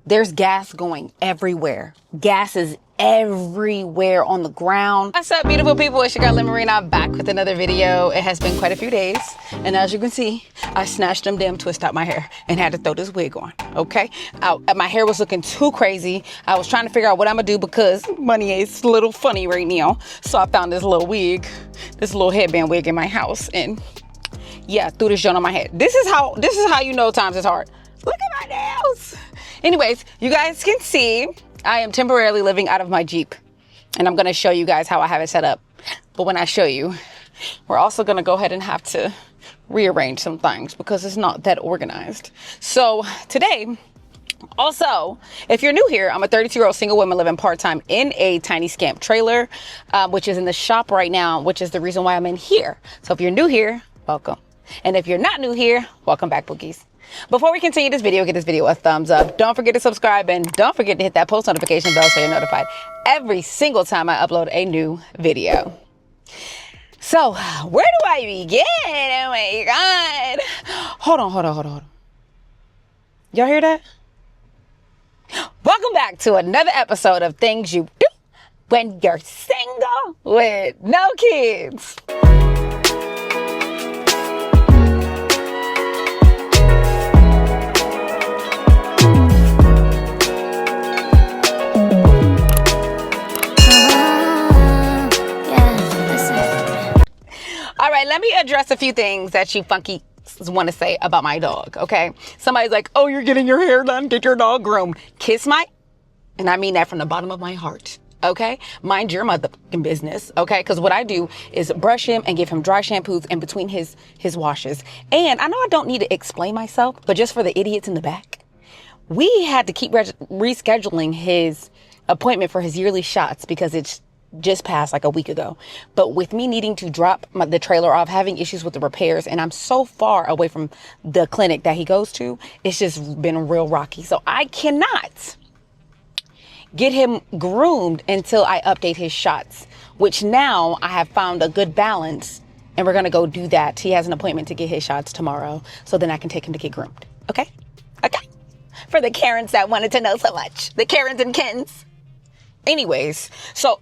There's gas going everywhere. Gas is everywhere on the ground. What's up, beautiful people? It's your girl, Marina. I'm back with another video. It has been quite a few days. And as you can see, I snatched them damn twists out my hair and had to throw this wig on, okay? My hair was looking too crazy. I was trying to figure out what I'm gonna do because money is a little funny right now. So I found this little wig, this little headband wig in my house. And yeah, threw this joint on my head. This is how you know times is hard. Look at my nails. Anyways, you guys can see I am temporarily living out of my Jeep, and I'm going to show you guys how I have it set up. But when I show you, we're also going to go ahead and have to rearrange some things because it's not that organized. So today, also, if you're new here, I'm a 32-year-old single woman living part-time in a tiny scamp trailer, which is in the shop right now, which is the reason why I'm in here. So if you're new here, welcome. And if you're not new here, welcome back, bookies. Before we continue this video, give this video a thumbs up. Don't forget to subscribe and don't forget to hit that post notification bell so you're notified every single time I upload a new video. So, where do I begin? Oh my God. Hold on. Y'all hear that? Welcome back to another episode of Things You Do When You're Single with No Kids. All right, let me address a few things that you funky want to say about my dog, okay? Somebody's like, oh, you're getting your hair done, get your dog groomed. Kiss my, and I mean that from the bottom of my heart, okay? Mind your motherfucking business, okay? Because what I do is brush him and give him dry shampoos in between his washes. And I know I don't need to explain myself, but just for the idiots in the back, we had to keep rescheduling his appointment for his yearly shots because it's just passed like a week ago. But with me needing to drop the trailer off, having issues with the repairs, and I'm so far away from the clinic that he goes to, it's just been real rocky. So I cannot get him groomed until I update his shots, which now I have found a good balance, and we're gonna go do that. He has an appointment to get his shots tomorrow, so then I can take him to get groomed. Okay? For the Karens that wanted to know so much, the Karens and Kens. Anyways, so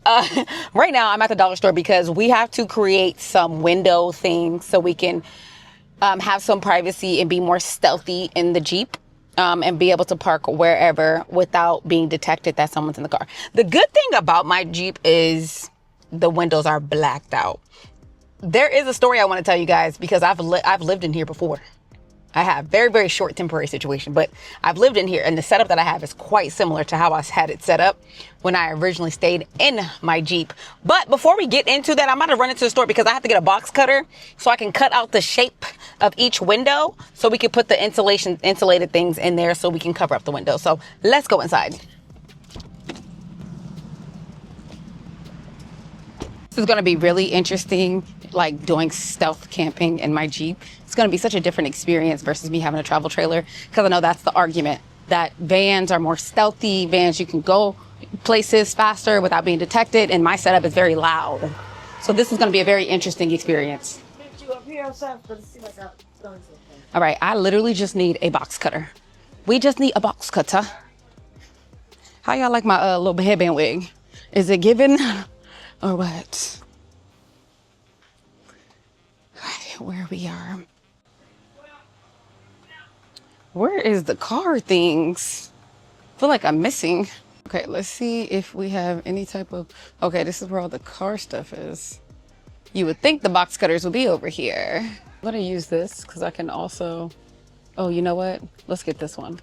right now I'm at the dollar store because we have to create some window things so we can have some privacy and be more stealthy in the Jeep and be able to park wherever without being detected that someone's in the car. The good thing about my Jeep is the windows are blacked out. There is a story I want to tell you guys because I've lived in here before. I have very, very short temporary situation, but I've lived in here and the setup that I have is quite similar to how I had it set up when I originally stayed in my Jeep. But before we get into that, I'm about to run into the store because I have to get a box cutter so I can cut out the shape of each window so we can put the insulated things in there so we can cover up the window. So let's go inside. This is going to be really interesting, like doing stealth camping in my Jeep. It's going to be such a different experience versus me having a travel trailer because I know that's the argument, that vans are more stealthy. Vans, you can go places faster without being detected, and my setup is very loud. So this is going to be a very interesting experience. All right, I literally just need a box cutter. We just need a box cutter. How y'all like my little headband wig? Is it given or what? Where we are. Where is the car things? I feel like I'm missing. Okay, let's see if we have any type of, okay, this is where all the car stuff is. You would think the box cutters would be over here. I'm gonna use this because I can also, oh, you know what? Let's get this one.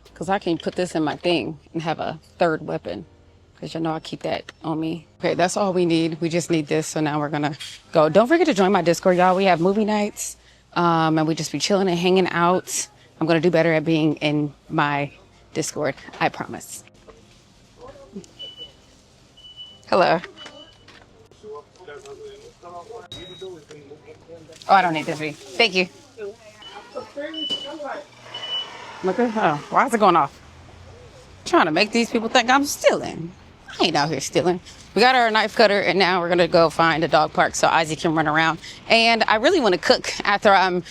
Because I can put this in my thing and have a third weapon. Because you know I keep that on me. Okay, that's all we need. We just need this. So now we're gonna go. Don't forget to join my Discord, y'all. We have movie nights and we just be chilling and hanging out. I'm gonna do better at being in my Discord, I promise. Hello. Oh, I don't need this. Thank you. Look at her. Why is it going off? I'm trying to make these people think I'm stealing. I ain't out here stealing. We got our knife cutter and now we're gonna go find a dog park so Isaac can run around. And I really want to cook after I'm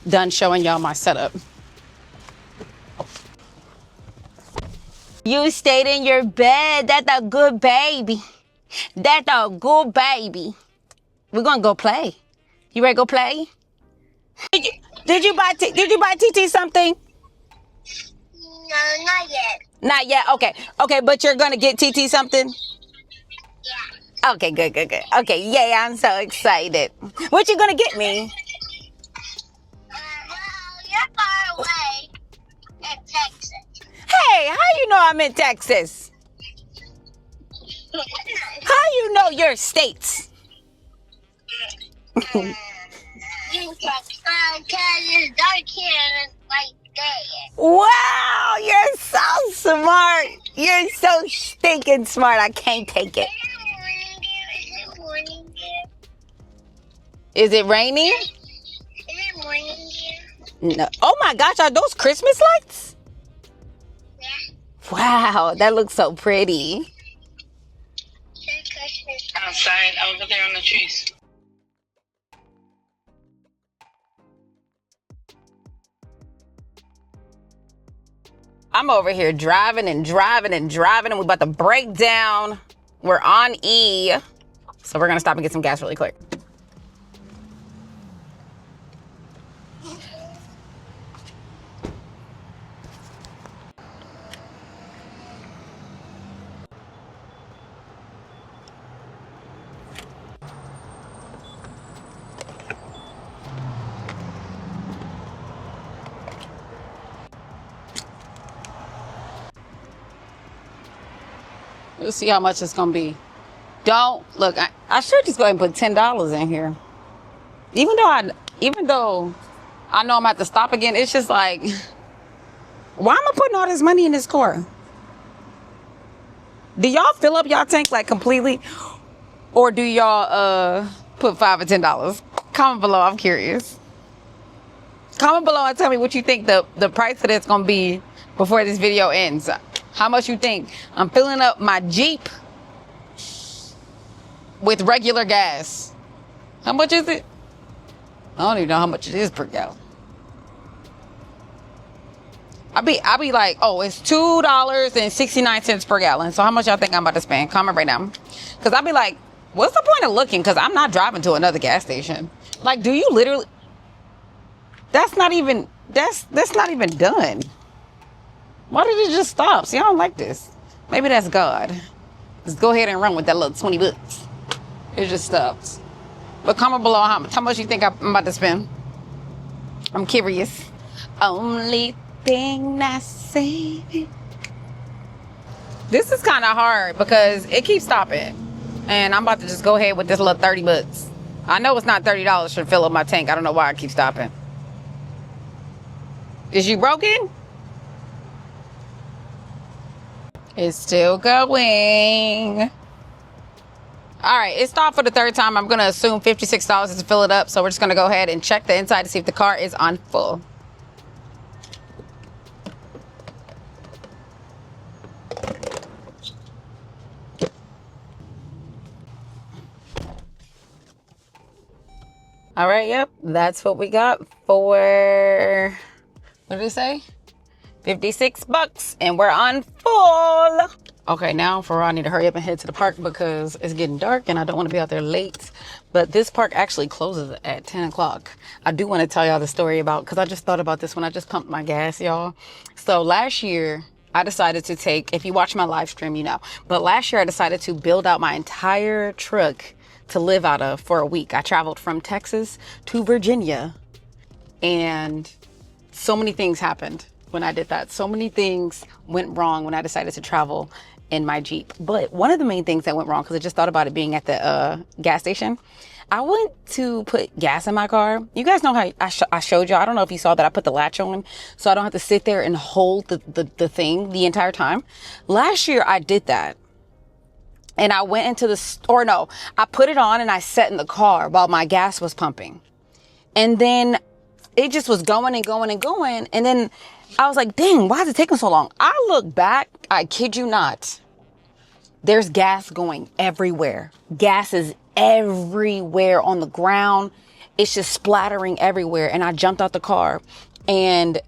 done showing y'all my setup. You stayed in your bed. That's a good baby. That's a good baby. We're gonna go play. You ready to go play? Did you buy TT something? No, not yet. Not yet. Okay, but you're gonna get TT something? Yeah. Okay, good. Okay, yay, I'm so excited. What you gonna get me? Well, you're far away in Texas. Hey, how you know I'm in Texas? How you know your states? You can because it's dark here and it's like there. Wow, you're so smart. You're so stinking smart. I can't take it. Is it morning here? Is it raining? Is it morning here? No. Oh my gosh, are those Christmas lights? Yeah. Wow, that looks so pretty. It's Christmas. Outside, over there on the trees. I'm over here driving and we're about to break down. We're on E. So we're gonna stop and get some gas really quick. Let's see how much it's gonna be. Don't look. I should just go ahead and put $10 in here. Even though I know I'm at to stop again, it's just like, why am I putting all this money in this car? Do y'all fill up y'all tank like completely, or do y'all put $5 or $10? Comment below. I'm curious. Comment below and tell me what you think the price of this gonna be before this video ends. How much you think? I'm filling up my Jeep with regular gas. How much is it? I don't even know how much it is per gallon. I be like, oh, it's $2.69 per gallon. So how much y'all think I'm about to spend? Comment right now. Cause I be like, what's the point of looking? Cause I'm not driving to another gas station. Like, do you literally? That's not even done. Why did it just stop? See, I don't like this. Maybe that's God. Just go ahead and run with that little 20 bucks. It just stops. But comment below how much you think I'm about to spend. I'm curious. Only thing that's saving. This is kind of hard because it keeps stopping. And I'm about to just go ahead with this little 30 bucks. I know it's not $30 to fill up my tank. I don't know why I keep stopping. Is you broken? It's still going. All right, it stopped for the third time. I'm gonna assume $56 to fill it up. So we're just gonna go ahead and check the inside to see if the car is on full. All right, yep, that's what we got for, what did it say? 56 bucks, and we're on full. Okay, now for I need to hurry up and head to the park because it's getting dark and I don't want to be out there late. But this park actually closes at 10 o'clock. I do want to tell y'all the story about, because I just thought about this when I just pumped my gas, y'all. So last year, I decided to take, if you watch my live stream, you know, but last year I decided to build out my entire truck to live out of for a week. I traveled from Texas to Virginia, and so many things happened when I did that. So many things went wrong when I decided to travel in my Jeep. But one of the main things that went wrong, because I just thought about it being at the gas station, I went to put gas in my car. You guys know how I showed y'all. I don't know if you saw that I put the latch on so I don't have to sit there and hold the thing the entire time. Last year I did that. And I went into I put it on and I sat in the car while my gas was pumping. And then it just was going and going and going. And then I was like, dang, why is it taking so long? I look back, I kid you not. There's gas going everywhere. Gas is everywhere on the ground. It's just splattering everywhere. And I jumped out the car and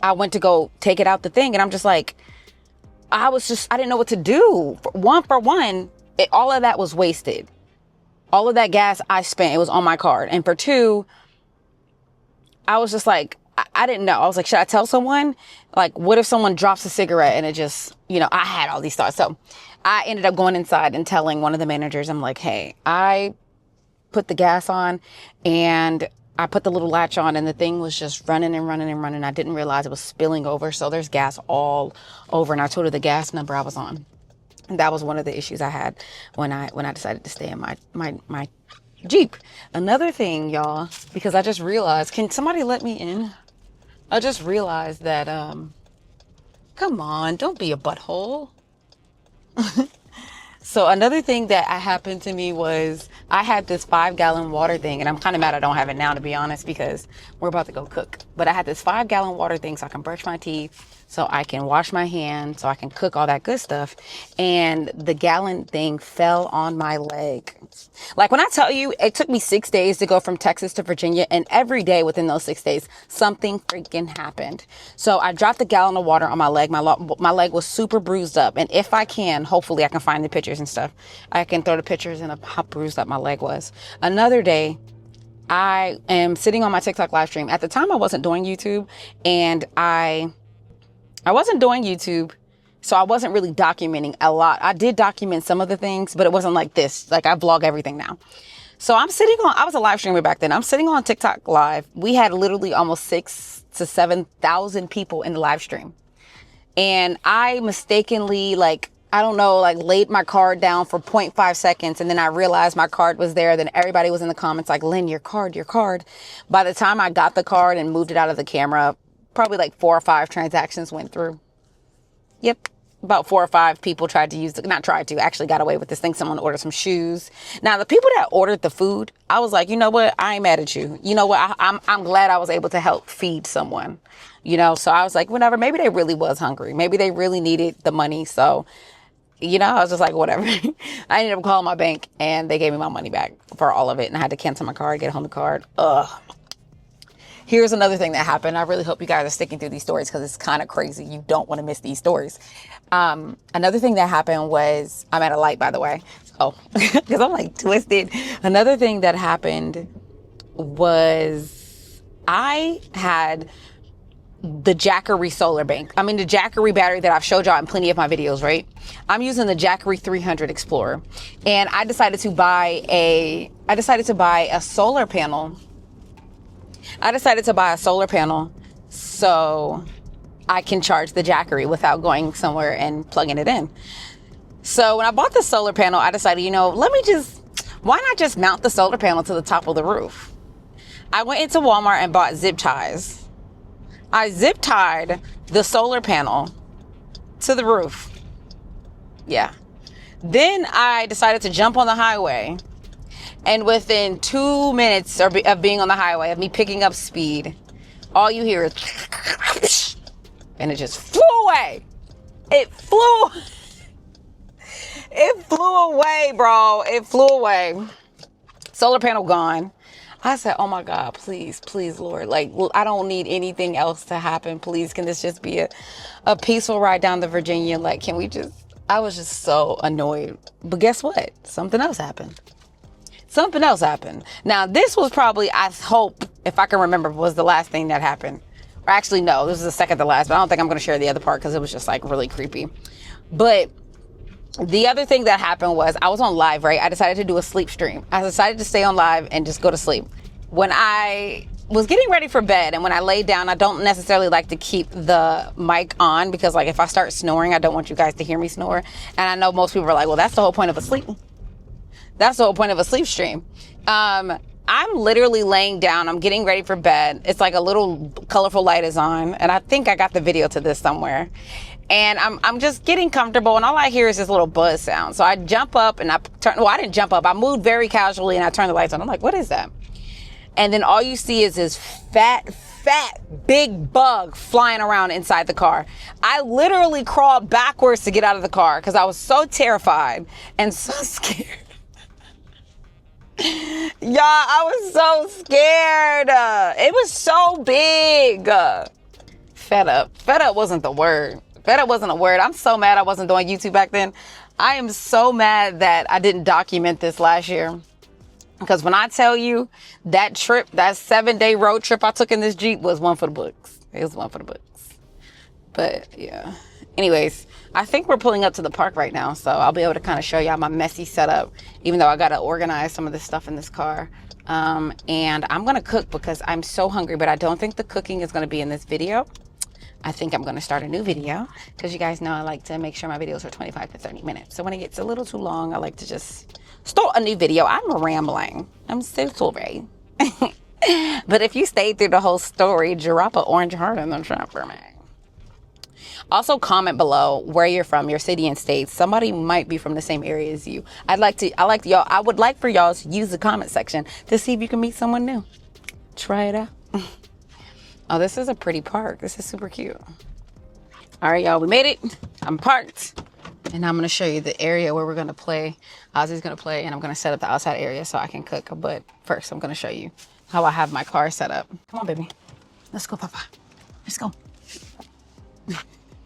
I went to go take it out the thing. And I'm just like, I didn't know what to do. For one, all of that was wasted. All of that gas I spent, it was on my card. And for two, I was just like, I didn't know. I was like, should I tell someone? Like, what if someone drops a cigarette and it just, I had all these thoughts. So I ended up going inside and telling one of the managers, I'm like, hey, I put the gas on and I put the little latch on and the thing was just running and running and running. I didn't realize it was spilling over. So there's gas all over. And I told her the gas number I was on. And that was one of the issues I had when I decided to stay in my Jeep. Another thing, y'all, because I just realized, can somebody let me in? I just realized that, come on, don't be a butthole. So another thing that happened to me was I had this 5-gallon water thing, and I'm kind of mad I don't have it now, to be honest, because we're about to go cook. But I had this 5-gallon water thing so I can brush my teeth, so I can wash my hands, so I can cook all that good stuff. And the gallon thing fell on my leg. Like, when I tell you, it took me 6 days to go from Texas to Virginia, and every day within those 6 days, something freaking happened. So I dropped a gallon of water on my leg. My leg was super bruised up. And if I can, hopefully I can find the pictures and stuff. I can throw the pictures in of how bruised up my leg was. Another day, I am sitting on my TikTok live stream. At the time, I wasn't doing YouTube, and I wasn't doing YouTube, so I wasn't really documenting a lot. I did document some of the things, but it wasn't like this. Like, I vlog everything now. So I was a live streamer back then. I'm sitting on TikTok live. We had literally almost 6,000 to 7,000 people in the live stream. And I mistakenly, laid my card down for 0.5 seconds. And then I realized my card was there. Then everybody was in the comments like, Lynn, your card. By the time I got the card and moved it out of the camera, probably like 4 or 5 transactions went through. Yep. About 4 or 5 people actually got away with this thing. Someone ordered some shoes. Now, the people that ordered the food, I was like, you know what? I ain't mad at you. You know what? I'm glad I was able to help feed someone, so I was like, whatever. Maybe they really was hungry. Maybe they really needed the money. So, I was just like, whatever. I ended up calling my bank and they gave me my money back for all of it. And I had to cancel my card, get home the card. Ugh. Here's another thing that happened. I really hope you guys are sticking through these stories because it's kind of crazy. You don't want to miss these stories. Another thing that happened was, I'm at a light, by the way. Oh, because I'm like twisted. Another thing that happened was I had the Jackery solar bank. I mean, the Jackery battery that I've showed y'all in plenty of my videos, right? I'm using the Jackery 300 Explorer. And I decided to buy a solar panel. I decided to buy a solar panel so I can charge the Jackery without going somewhere and plugging it in. So when I bought the solar panel, I decided, why not just mount the solar panel to the top of the roof? I went into Walmart and bought zip ties. I zip tied the solar panel to the roof. Yeah. Then I decided to jump on the highway. And within 2 minutes of being on the highway, of me picking up speed, all you hear is, and it just flew away. It flew away, bro. It flew away. Solar panel gone. I said, oh my God, please, Lord. I don't need anything else to happen. Please, can this just be a peaceful ride down to Virginia? I was just so annoyed. But guess what? Something else happened. Now, this was probably, I hope, if I can remember, was the last thing that happened. Or actually, no, this is the second to last, but I don't think I'm going to share the other part because it was just really creepy. But the other thing that happened was I was on live, right? I decided to do a sleep stream. I decided to stay on live and just go to sleep. When I was getting ready for bed and when I laid down, I don't necessarily like to keep the mic on because if I start snoring, I don't want you guys to hear me snore. And I know most people are like, well, that's the whole point of a sleep. That's the whole point of a sleep stream. I'm literally laying down. I'm getting ready for bed. It's like a little colorful light is on. And I think I got the video to this somewhere. And I'm just getting comfortable. And all I hear is this little buzz sound. So I jump up and I didn't jump up. I moved very casually and I turned the lights on. I'm like, what is that? And then all you see is this fat, big bug flying around inside the car. I literally crawled backwards to get out of the car because I was so terrified and so scared. Y'all, I was so scared. It was so big. Fed up. Fed up wasn't the word. Beta wasn't a word. I'm so mad I wasn't doing YouTube back then. I am so mad that I didn't document this last year. Because when I tell you that trip, that 7-day road trip I took in this Jeep was one for the books. It was one for the books. But yeah. Anyways, I think we're pulling up to the park right now. So I'll be able to kind of show y'all my messy setup. Even though I got to organize some of this stuff in this car. And I'm going to cook because I'm so hungry. But I don't think the cooking is going to be in this video. I think I'm going to start a new video. Because you guys know I like to make sure my videos are 25 to 30 minutes. So when it gets a little too long, I like to just start a new video. I'm rambling. I'm so sorry. But if you stayed through the whole story, drop an orange heart in the chat for me. Also comment below where you're from, your city and state. Somebody might be from the same area as you. I would like for y'all to use the comment section to see if you can meet someone new. Try it out. Oh, this is a pretty park. This is super cute. All right, y'all, we made it. I'm parked. And I'm going to show you the area where we're going to play. Ozzy's going to play, and I'm going to set up the outside area so I can cook. But first, I'm going to show you how I have my car set up. Come on, baby. Let's go, Papa. Let's go.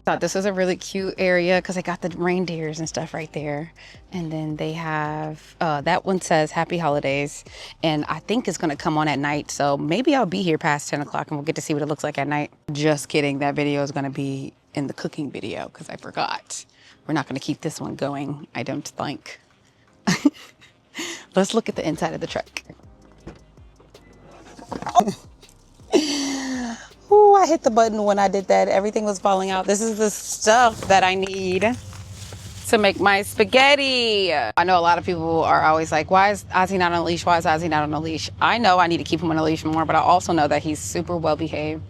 Thought this was a really cute area because I got the reindeers and stuff right there. And then they have, that one says Happy Holidays. And I think it's going to come on at night. So maybe I'll be here past 10 o'clock and we'll get to see what it looks like at night. Just kidding. That video is going to be in the cooking video because I forgot. We're not going to keep this one going, I don't think. Let's look at the inside of the truck. Ooh, I hit the button when I did that. Everything was falling out. This is the stuff that I need to make my spaghetti. I know a lot of people are always like, why is Ozzy not on a leash? Why is Ozzy not on a leash? I know I need to keep him on a leash more, but I also know that he's super well behaved.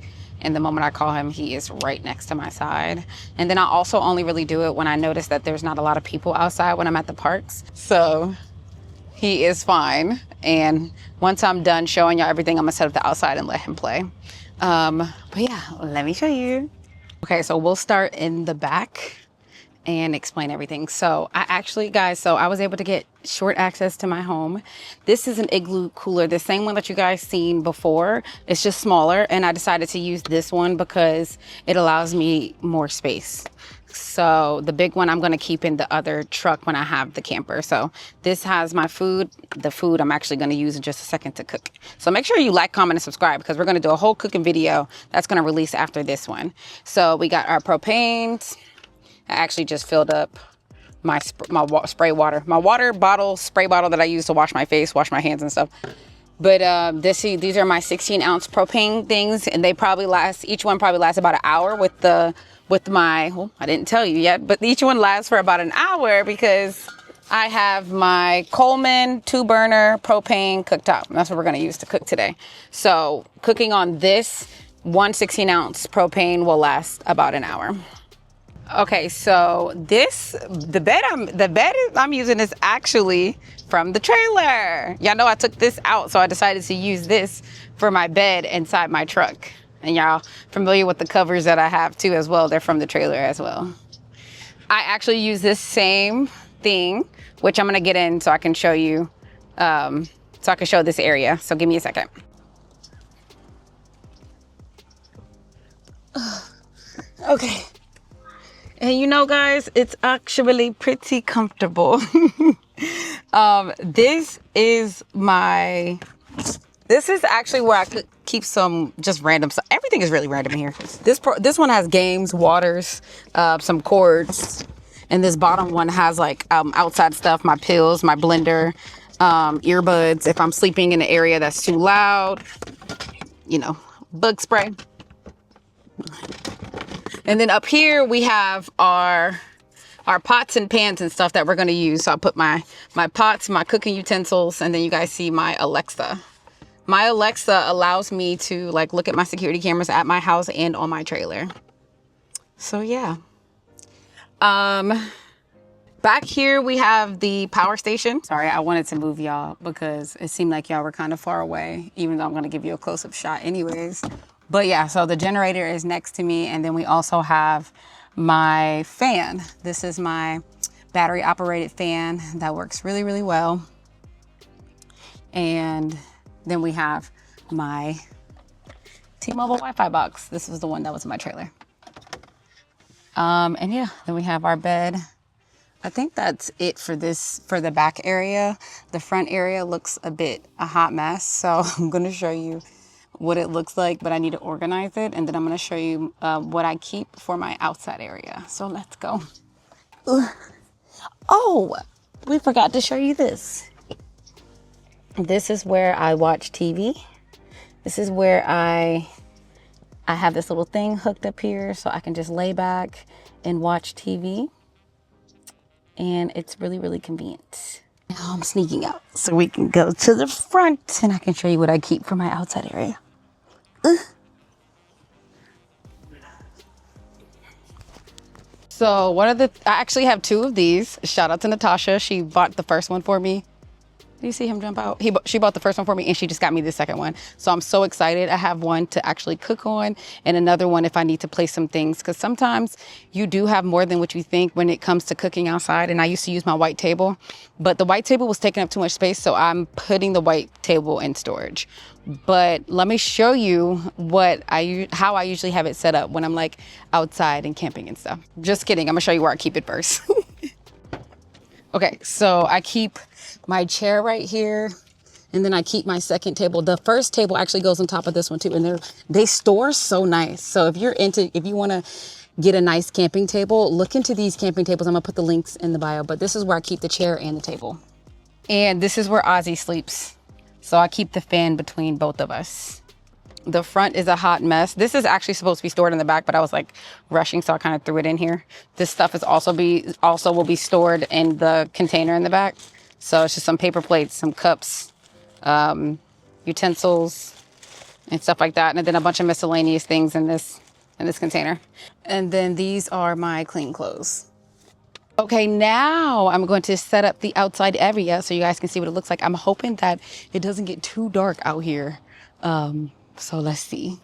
And the moment I call him, he is right next to my side. And then I also only really do it when I notice that there's not a lot of people outside when I'm at the parks. So he is fine. And once I'm done showing y'all everything, I'm gonna set up the outside and let him play. But yeah, let me show you. Okay, so we'll start in the back and explain everything. So I was able to get short access to my home. This is an igloo cooler, the same one that you guys seen before. It's just smaller, and I decided to use this one because it allows me more space. So the big one I'm going to keep in the other truck when I have the camper. So this has my food. The food I'm actually going to use in just a second to cook. So make sure you like, comment, and subscribe because we're going to do a whole cooking video that's going to release after this one. So we got our propane. I actually just filled up my spray water. My water bottle, spray bottle that I use to wash my face, wash my hands and stuff. But these are my 16-ounce propane things, and they probably last, each one probably lasts about an hour with my, well, I didn't tell you yet, but each one lasts for about an hour because I have my Coleman 2-burner propane cooktop. That's what we're going to use to cook today. So cooking on this 16-ounce propane will last about an hour. Okay, so the bed I'm using is actually from the trailer. Y'all know I took this out, so I decided to use this for my bed inside my truck. And y'all familiar with the covers that I have too as well. They're from the trailer as well. I actually use this same thing, which I'm gonna get in so I can show you, so I can show this area. So give me a second. Okay. And you know, guys, it's actually pretty comfortable. This is actually where I could keep some just random stuff. Everything is really random here. This one has games, waters, some cords. And this bottom one has like outside stuff, my pills, my blender, earbuds. If I'm sleeping in an area that's too loud, you know, bug spray. And then up here we have our pots and pans and stuff that we're going to use. So I put my pots, my cooking utensils, and then you guys see my Alexa. My Alexa allows me to like look at my security cameras at my house and on my trailer. So yeah. Back here we have the power station. Sorry, I wanted to move y'all because it seemed like y'all were kind of far away, even though I'm going to give you a close-up shot anyways. But yeah, so the generator is next to me, and then we also have my fan. This is my battery operated fan that works really, really well. And then we have my T-Mobile Wi-Fi box. This was the one that was in my trailer. And yeah, then we have our bed. I think that's it for the back area. The front area looks a hot mess. So I'm going to show you what it looks like, but I need to organize it. And then I'm going to show you what I keep for my outside area. So let's go. Ugh. Oh, we forgot to show you this. This is where I watch TV. This is where I have this little thing hooked up here so I can just lay back and watch TV. And it's really, really convenient. Now I'm sneaking out so we can go to the front and I can show you what I keep for my outside area. Ugh. So I actually have two of these. Shout out to Natasha. She bought the first one for me. Do you see him jump out? She bought the first one for me and she just got me the second one. So I'm so excited. I have one to actually cook on and another one if I need to place some things. Because sometimes you do have more than what you think when it comes to cooking outside. And I used to use my white table, but the white table was taking up too much space. So I'm putting the white table in storage. But let me show you how I usually have it set up when I'm like outside and camping and stuff. Just kidding. I'm gonna show you where I keep it first. Okay, so I keep my chair right here, and then I keep my second table. The first table actually goes on top of this one too, and they store so nice. So if you want to get a nice camping table, look into these camping tables. I'm gonna put the links in the bio, but this is where I keep the chair and the table. And this is where Ozzy sleeps. So I keep the fan between both of us. The front is a hot mess. This is actually supposed to be stored in the back, but I was like rushing, so I kind of threw it in here. This stuff is also will be stored in the container in the back. So it's just some paper plates, some cups, utensils, and stuff like that. And then a bunch of miscellaneous things in this container. And then these are my clean clothes. Okay, now I'm going to set up the outside area so you guys can see what it looks like. I'm hoping that it doesn't get too dark out here. So let's see.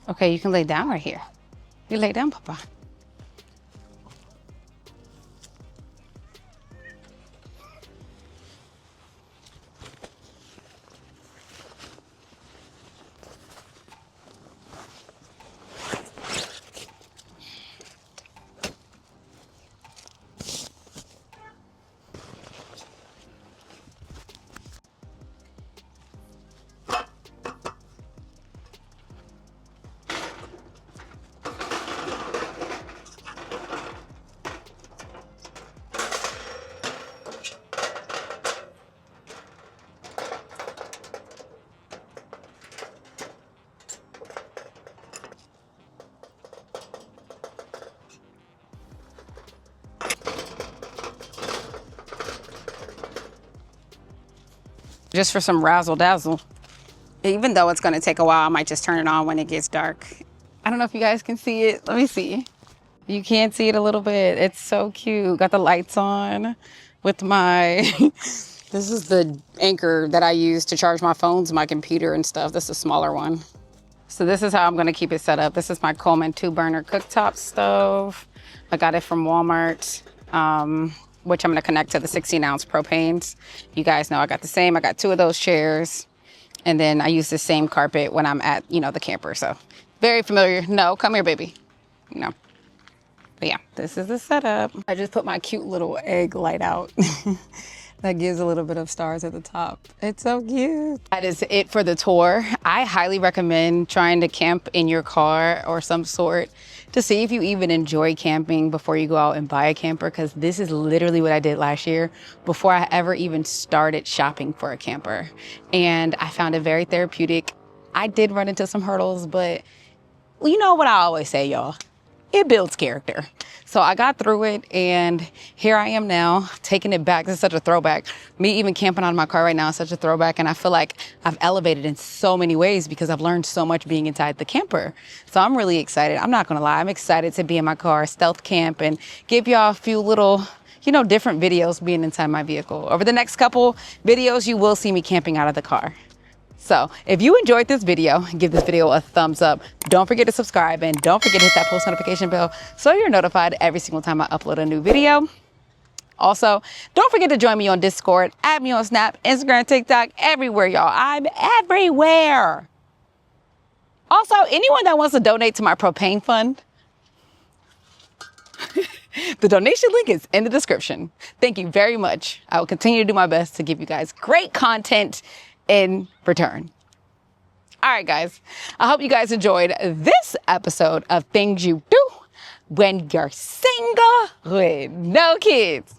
Okay, you can lay down right here. You lay down, Papa. Just for some razzle dazzle. Even though it's gonna take a while, I might just turn it on when it gets dark. I don't know if you guys can see it. Let me see. You can see it a little bit. It's so cute. Got the lights on with my, this is the anchor that I use to charge my phones, my computer and stuff. This is a smaller one. So this is how I'm gonna keep it set up. This is my Coleman 2-burner cooktop stove. I got it from Walmart. Which I'm gonna connect to the 16-ounce propanes. You guys know I got the same. I got 2 of those chairs. And then I use the same carpet when I'm at, the camper. So very familiar. No, come here, baby. No. But yeah, this is the setup. I just put my cute little egg light out. That gives a little bit of stars at the top. It's so cute. That is it for the tour. I highly recommend trying to camp in your car or some sort to see if you even enjoy camping before you go out and buy a camper, because this is literally what I did last year before I ever even started shopping for a camper. And I found it very therapeutic. I did run into some hurdles, but you know what I always say, y'all? It builds character. So I got through it, and here I am now, taking it back. This is such a throwback. Me even camping out of my car right now is such a throwback, and I feel like I've elevated in so many ways because I've learned so much being inside the camper. So I'm really excited. I'm not gonna lie, I'm excited to be in my car, stealth camp, and give y'all a few little, different videos being inside my vehicle. Over the next couple videos, you will see me camping out of the car. So if you enjoyed this video, give this video a thumbs up. Don't forget to subscribe, and don't forget to hit that post notification bell so you're notified every single time I upload a new video. Also, don't forget to join me on Discord, add me on Snap, Instagram, TikTok, everywhere, y'all. I'm everywhere. Also, anyone that wants to donate to my propane fund, the donation link is in the description. Thank you very much. I will continue to do my best to give you guys great content in return. All right, guys. I hope you guys enjoyed this episode of Things You Do When You're Single with No Kids.